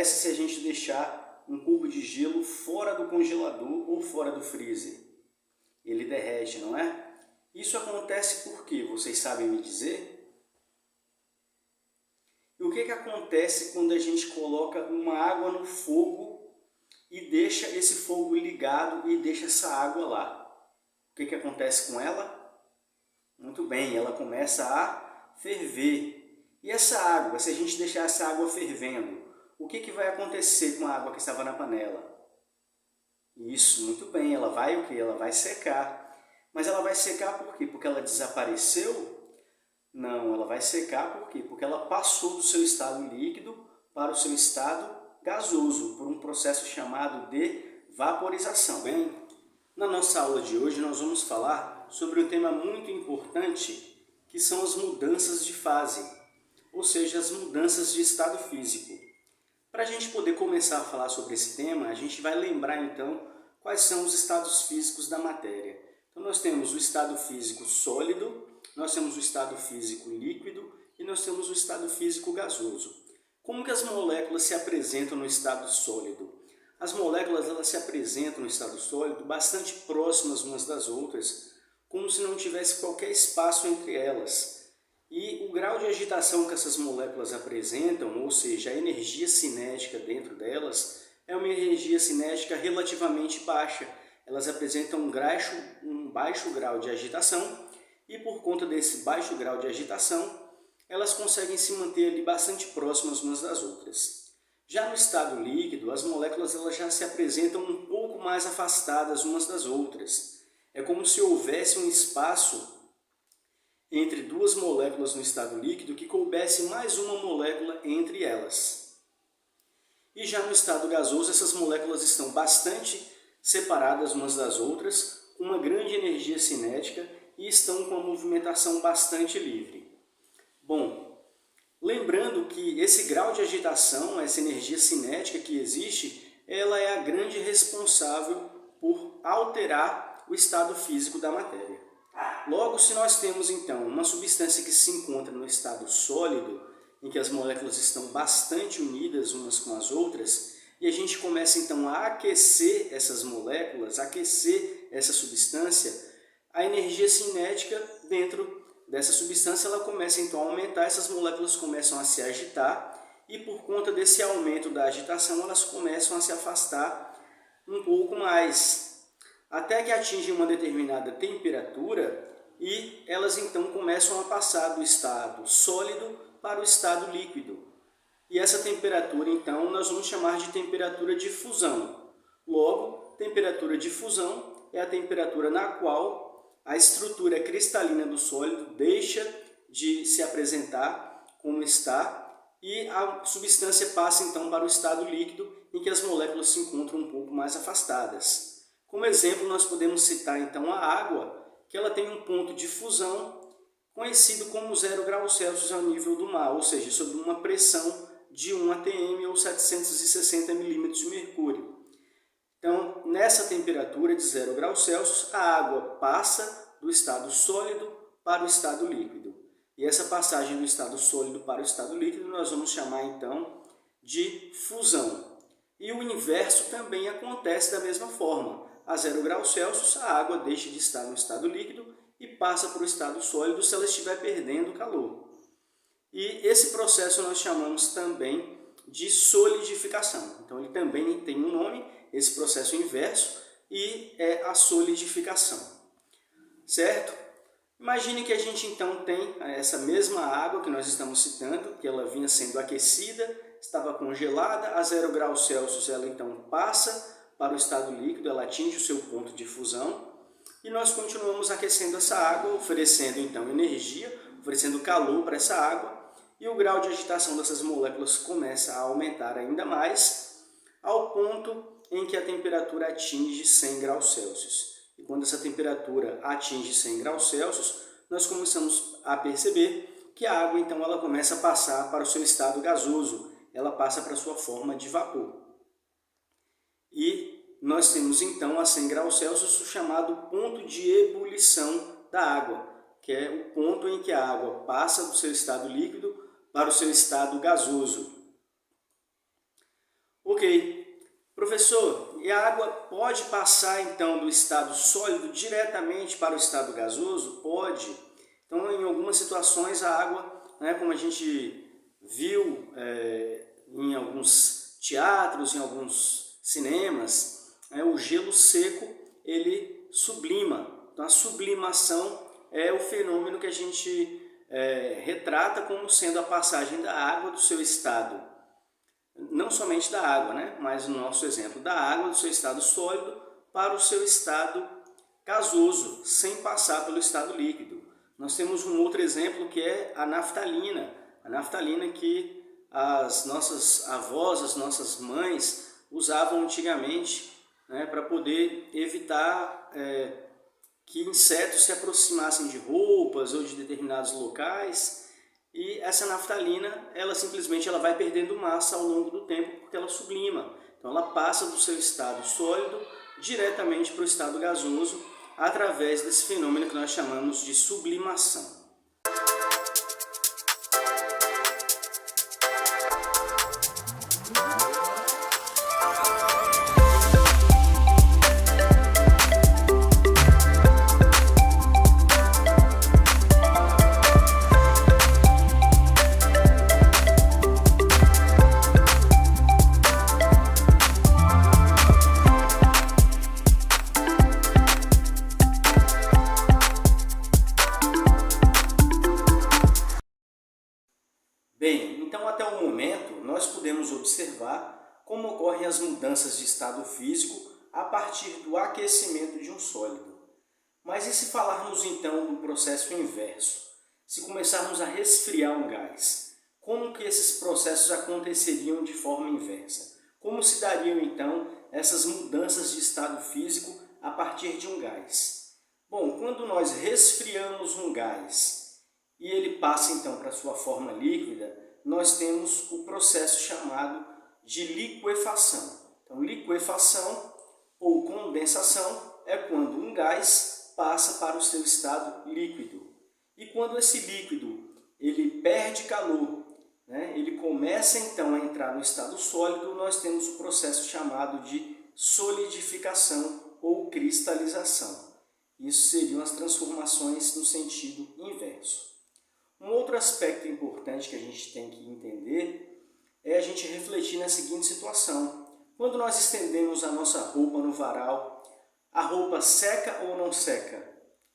acontece se a gente deixar um cubo de gelo fora do congelador ou fora do freezer? Ele derrete, não é? Isso acontece por quê? Vocês sabem me dizer? E o que acontece quando a gente coloca uma água no fogo e deixa esse fogo ligado e deixa essa água lá? O que acontece com ela? Muito bem, ela começa a ferver. E essa água, se a gente deixar essa água fervendo, o que vai acontecer com a água que estava na panela? Isso, muito bem, ela vai o quê? Ela vai secar. Mas ela vai secar por quê? Porque ela desapareceu? Não, ela vai secar por quê? Porque ela passou do seu estado líquido para o seu estado gasoso, por um processo chamado de vaporização. Bem, na nossa aula de hoje nós vamos falar sobre um tema muito importante, que são as mudanças de fase, ou seja, as mudanças de estado físico. Para a gente poder começar a falar sobre esse tema, a gente vai lembrar então quais são os estados físicos da matéria. Então nós temos o estado físico sólido, nós temos o estado físico líquido e nós temos o estado físico gasoso. Como que as moléculas se apresentam no estado sólido? As moléculas elas se apresentam no estado sólido bastante próximas umas das outras, como se não tivesse qualquer espaço entre elas. E o grau de agitação que essas moléculas apresentam, ou seja, a energia cinética dentro delas, é uma energia cinética relativamente baixa. Elas apresentam um baixo grau de agitação e por conta desse baixo grau de agitação, elas conseguem se manter ali bastante próximas umas das outras. Já no estado líquido, as moléculas elas já se apresentam um pouco mais afastadas umas das outras. É como se houvesse um espaço entre duas moléculas no estado líquido que coubesse mais uma molécula entre elas. E já no estado gasoso, essas moléculas estão bastante separadas umas das outras, com uma grande energia cinética e estão com uma movimentação bastante livre. Bom, lembrando que esse grau de agitação, essa energia cinética que existe, ela é a grande responsável por alterar o estado físico da matéria. Logo, se nós temos então uma substância que se encontra no estado sólido, em que as moléculas estão bastante unidas umas com as outras, e a gente começa então a aquecer essas moléculas, aquecer essa substância, a energia cinética dentro dessa substância ela começa então a aumentar, essas moléculas começam a se agitar e por conta desse aumento da agitação elas começam a se afastar um pouco mais, até que atingem uma determinada temperatura e elas então começam a passar do estado sólido para o estado líquido. E essa temperatura então nós vamos chamar de temperatura de fusão. Logo, temperatura de fusão é a temperatura na qual a estrutura cristalina do sólido deixa de se apresentar como está e a substância passa então para o estado líquido em que as moléculas se encontram um pouco mais afastadas. Como exemplo, nós podemos citar então a água, que ela tem um ponto de fusão conhecido como 0 graus Celsius ao nível do mar, ou seja, sob uma pressão de 1 atm ou 760 milímetros de mercúrio. Então, nessa temperatura de 0 graus Celsius, a água passa do estado sólido para o estado líquido. E essa passagem do estado sólido para o estado líquido nós vamos chamar então de fusão. E o inverso também acontece da mesma forma. A 0 graus Celsius, a água deixa de estar no estado líquido e passa para o estado sólido se ela estiver perdendo calor. E esse processo nós chamamos também de solidificação. Então ele também tem um nome, esse processo inverso, e é a solidificação. Certo? Imagine que a gente então tem essa mesma água que nós estamos citando, que ela vinha sendo aquecida, estava congelada, a 0 graus Celsius ela então passa para o estado líquido, ela atinge o seu ponto de fusão e nós continuamos aquecendo essa água, oferecendo então energia, oferecendo calor para essa água e o grau de agitação dessas moléculas começa a aumentar ainda mais ao ponto em que a temperatura atinge 100 graus Celsius. E quando essa temperatura atinge 100 graus Celsius, nós começamos a perceber que a água então ela começa a passar para o seu estado gasoso, ela passa para a sua forma de vapor. E nós temos então a 100 graus Celsius o chamado ponto de ebulição da água, que é o ponto em que a água passa do seu estado líquido para o seu estado gasoso. Ok. Professor, e a água pode passar então do estado sólido diretamente para o estado gasoso? Pode. Então, em algumas situações, a água, né, como a gente viu em alguns teatros, em alguns cinemas, o gelo seco ele sublima. Então, a sublimação é o fenômeno que a gente retrata como sendo a passagem da água do seu estado, não somente da água, né? Mas no nosso exemplo da água, do seu estado sólido para o seu estado gasoso, sem passar pelo estado líquido. Nós temos um outro exemplo que é a naftalina. A naftalina que as nossas avós, as nossas mães usavam antigamente, né, para poder evitar que insetos se aproximassem de roupas ou de determinados locais. E essa naftalina, ela simplesmente vai perdendo massa ao longo do tempo porque ela sublima. Então ela passa do seu estado sólido diretamente para o estado gasoso através desse fenômeno que nós chamamos de sublimação. Bem, então até o momento nós podemos observar como ocorrem as mudanças de estado físico a partir do aquecimento de um sólido. Mas e se falarmos então do processo inverso? Se começarmos a resfriar um gás, como que esses processos aconteceriam de forma inversa? Como se dariam então essas mudanças de estado físico a partir de um gás? Bom, quando nós resfriamos um gás e ele passa então para sua forma líquida, nós temos o processo chamado de liquefação. Então, liquefação ou condensação é quando um gás passa para o seu estado líquido. E quando esse líquido ele perde calor, né, ele começa então a entrar no estado sólido, nós temos o processo chamado de solidificação ou cristalização. Isso seriam as transformações no sentido inverso. Um outro aspecto importante que a gente tem que entender é a gente refletir na seguinte situação. Quando nós estendemos a nossa roupa no varal, a roupa seca ou não seca?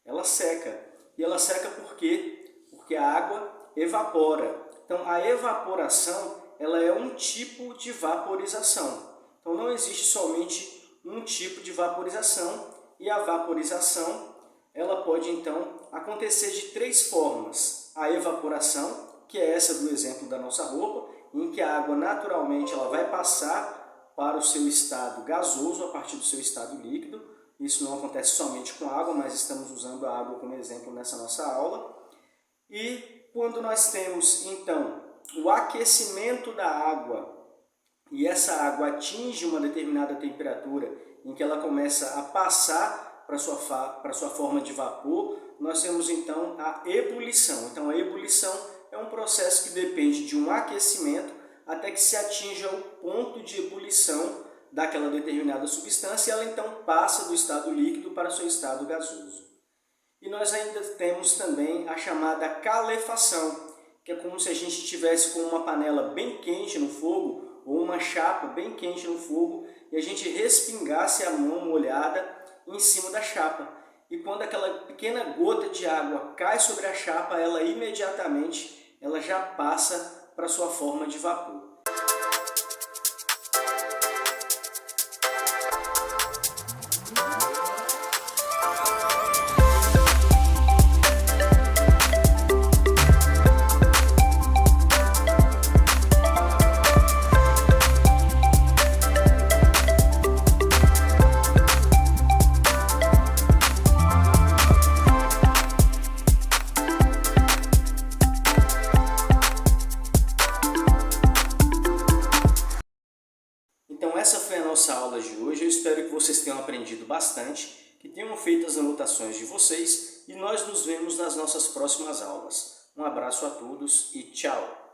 Ela seca. E ela seca por quê? Porque a água evapora. Então, a evaporação ela é um tipo de vaporização. Então, não existe somente um tipo de vaporização, e a vaporização ela pode, então, acontecer de três formas. A evaporação, que é essa do exemplo da nossa roupa, em que a água naturalmente ela vai passar para o seu estado gasoso a partir do seu estado líquido. Isso não acontece somente com água, mas estamos usando a água como exemplo nessa nossa aula. E quando nós temos, então, o aquecimento da água, e essa água atinge uma determinada temperatura em que ela começa a passar para sua forma de vapor, nós temos então a ebulição. Então a ebulição é um processo que depende de um aquecimento até que se atinja o ponto de ebulição daquela determinada substância e ela então passa do estado líquido para o seu estado gasoso. E nós ainda temos também a chamada calefação, que é como se a gente estivesse com uma panela bem quente no fogo ou uma chapa bem quente no fogo e a gente respingasse a mão molhada em cima da chapa. E quando aquela pequena gota de água cai sobre a chapa, ela imediatamente já passa para sua forma de vapor. Essa foi a nossa aula de hoje. Eu espero que vocês tenham aprendido bastante, que tenham feito as anotações de vocês e nós nos vemos nas nossas próximas aulas. Um abraço a todos e tchau!